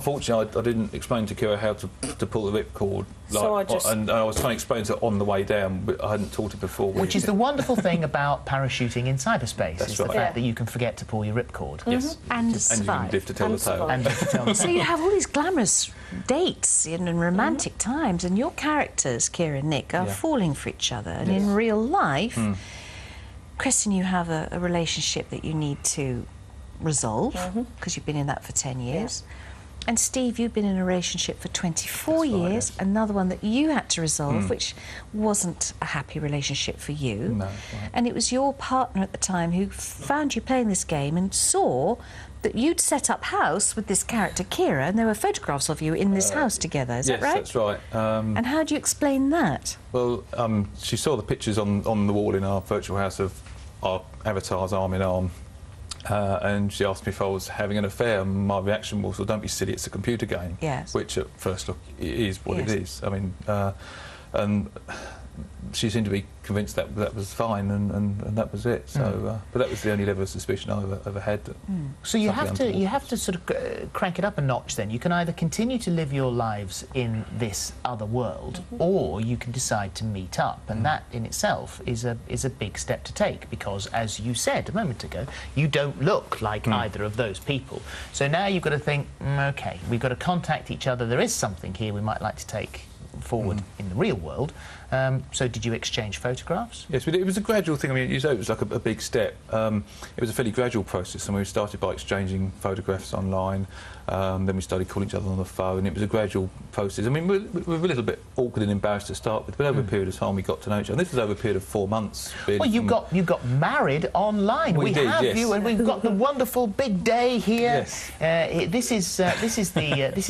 unfortunately, I didn't explain to Kira how to pull the ripcord. Like, and I was trying to explain to her on the way down, but I hadn't taught it before. Which is the wonderful thing about parachuting in cyberspace, That's is the right. fact that you can forget to pull your ripcord. Yes. And you survive. can live to tell the tale. So you have all these glamorous dates and romantic times, and your characters, Kira and Nick, are falling for each other. And in real life, Chris and you have a relationship that you need to resolve, because you've been in that for 10 years. And Steve, you've been in a relationship for 24 years, another one that you had to resolve, which wasn't a happy relationship for you. No, right. And it was your partner at the time who found you playing this game and saw that you'd set up house with this character, Kira, and there were photographs of you in this house together, is that right? Yes, that's right. And how do you explain that? Well, she saw the pictures on the wall in our virtual house of our avatars arm in arm, and she asked me if I was having an affair, and my reaction was, well, don't be silly, it's a computer game. Yes. Which, at first look, it is what it is. I mean, and she seemed to be convinced that that was fine, and that was it. So, but that was the only level of suspicion I ever had. That so you have to sort of crank it up a notch. Then you can either continue to live your lives in this other world, or you can decide to meet up, and that in itself is a big step to take, because, as you said a moment ago, you don't look like either of those people. So now you've got to think, OK, we've got to contact each other. There is something here we might like to take forward in the real world. So did you exchange photographs? Yes, it was a gradual thing. I mean, you say it was like a big step. It was a fairly gradual process, and we started by exchanging photographs online. Then we started calling each other on the phone. It was a gradual process. I mean, we were a little bit awkward and embarrassed to start with, but over a period of time we got to know each other. And this was over a period of 4 month. Well, you got married online. We did, have yes. you, and we've got the wonderful big day here. Yes. This is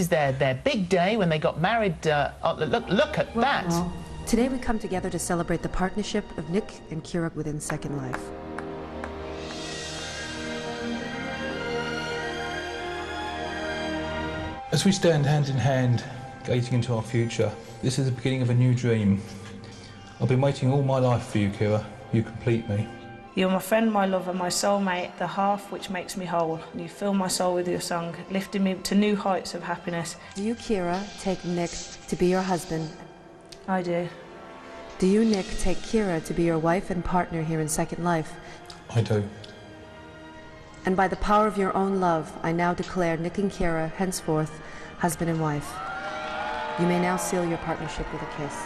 their big day when they got married. Look at that. Today we come together to celebrate the partnership of Nik and Kira within Second Life. As we stand hand in hand, gazing into our future, this is the beginning of a new dream. I've been waiting all my life for you, Kira. You complete me. You're my friend, my lover, my soulmate, the half which makes me whole. You fill my soul with your song, lifting me to new heights of happiness. Do you, Kira, take Nik to be your husband? I do. Do you, Nik, take Kira to be your wife and partner here in Second Life? I do. And by the power of your own love, I now declare Nik and Kira henceforth husband and wife. You may now seal your partnership with a kiss.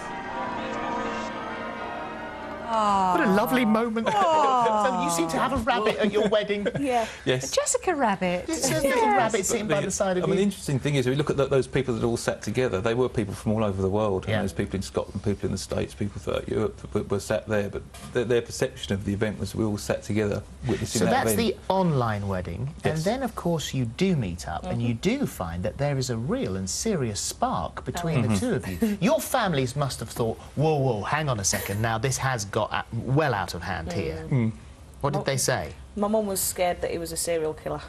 What a lovely moment. So you seem to have a rabbit at your wedding. Yeah. Yes. Jessica Rabbit. It's a little rabbit sitting by the side of you. I mean, the interesting thing is, if you look at those people that all sat together, they were people from all over the world. Yeah. And there's people in Scotland, people in the States, people throughout Europe were sat there, but their perception of the event was we all sat together witnessing that event. So that's the online wedding, Yes. and then, of course, you do meet up, and you do find that there is a real and serious spark between the two of you. Your families must have thought, whoa, whoa, hang on a second, now this has got well out of hand here. What did they say? My mum was scared that he was a serial killer.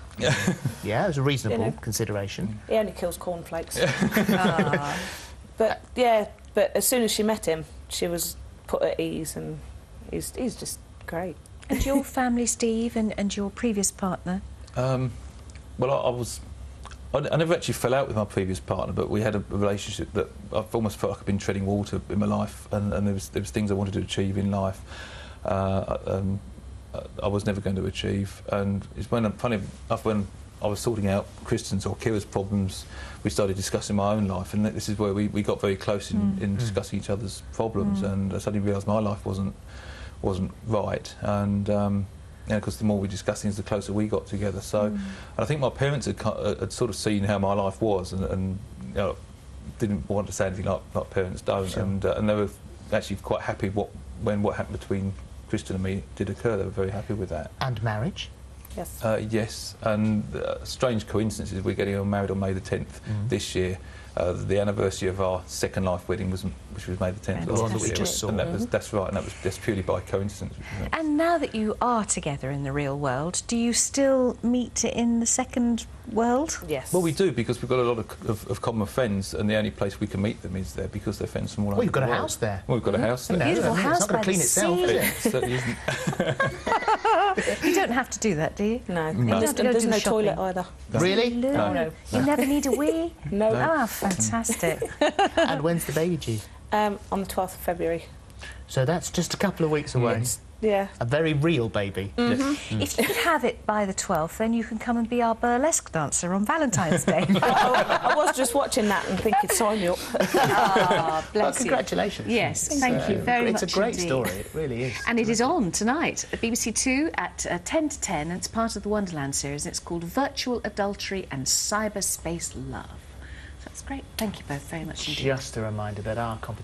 Yeah, it was a reasonable consideration. He only kills cornflakes. But as soon as she met him, she was put at ease, and he's just great. And your family, Steve, and your previous partner? Well, I never actually fell out with my previous partner, but we had a relationship that I've almost felt like I've been treading water in my life, and there was things I wanted to achieve in life. I was never going to achieve, and it's when when I was sorting out Kristen's or Kira's problems, we started discussing my own life, and this is where we got very close in discussing each other's problems, and I suddenly realised my life wasn't right, and because the more we discussed things, the closer we got together. So, and I think my parents had sort of seen how my life was, and didn't want to say anything like parents don't, Sure. and they were actually quite happy when what happened between Kristen and me did occur. They were very happy with that. And marriage? Yes. Yes, and strange coincidences. We're getting married on May the 10th this year. The anniversary of our Second Life wedding which was May the 10th The one last that we year. just saw. And that's right, and that was just purely by coincidence. And now that you are together in the real world, do you still meet in the second world? Yes. Well, we do, because we've got a lot of common friends, and the only place we can meet them is there, because they're friends from all over Well, you've got the a world. house there. Well, we've got a house there. Beautiful It's house not going by to clean the itself, sea. is it? It certainly isn't. You don't have to do that, do you? No. No. There's no shopping. toilet either. Really? No. You never need a wee? No. Ah, fantastic. And when's the baby due? On the 12th of February. So that's just a couple of weeks away. Yeah. A very real baby. If you could have it by the 12th, then you can come and be our burlesque dancer on Valentine's Day. I was just watching that and thinking, sign me up. Ah, Well, bless you. congratulations. Yes, thank you very much It's a great indeed. story, it really is. And it is on tonight at BBC Two at 10 to 10, and it's part of the Wonderland series. It's called Virtual Adultery and Cyberspace Love. So that's great. Thank you both very much indeed. Just a reminder that our competition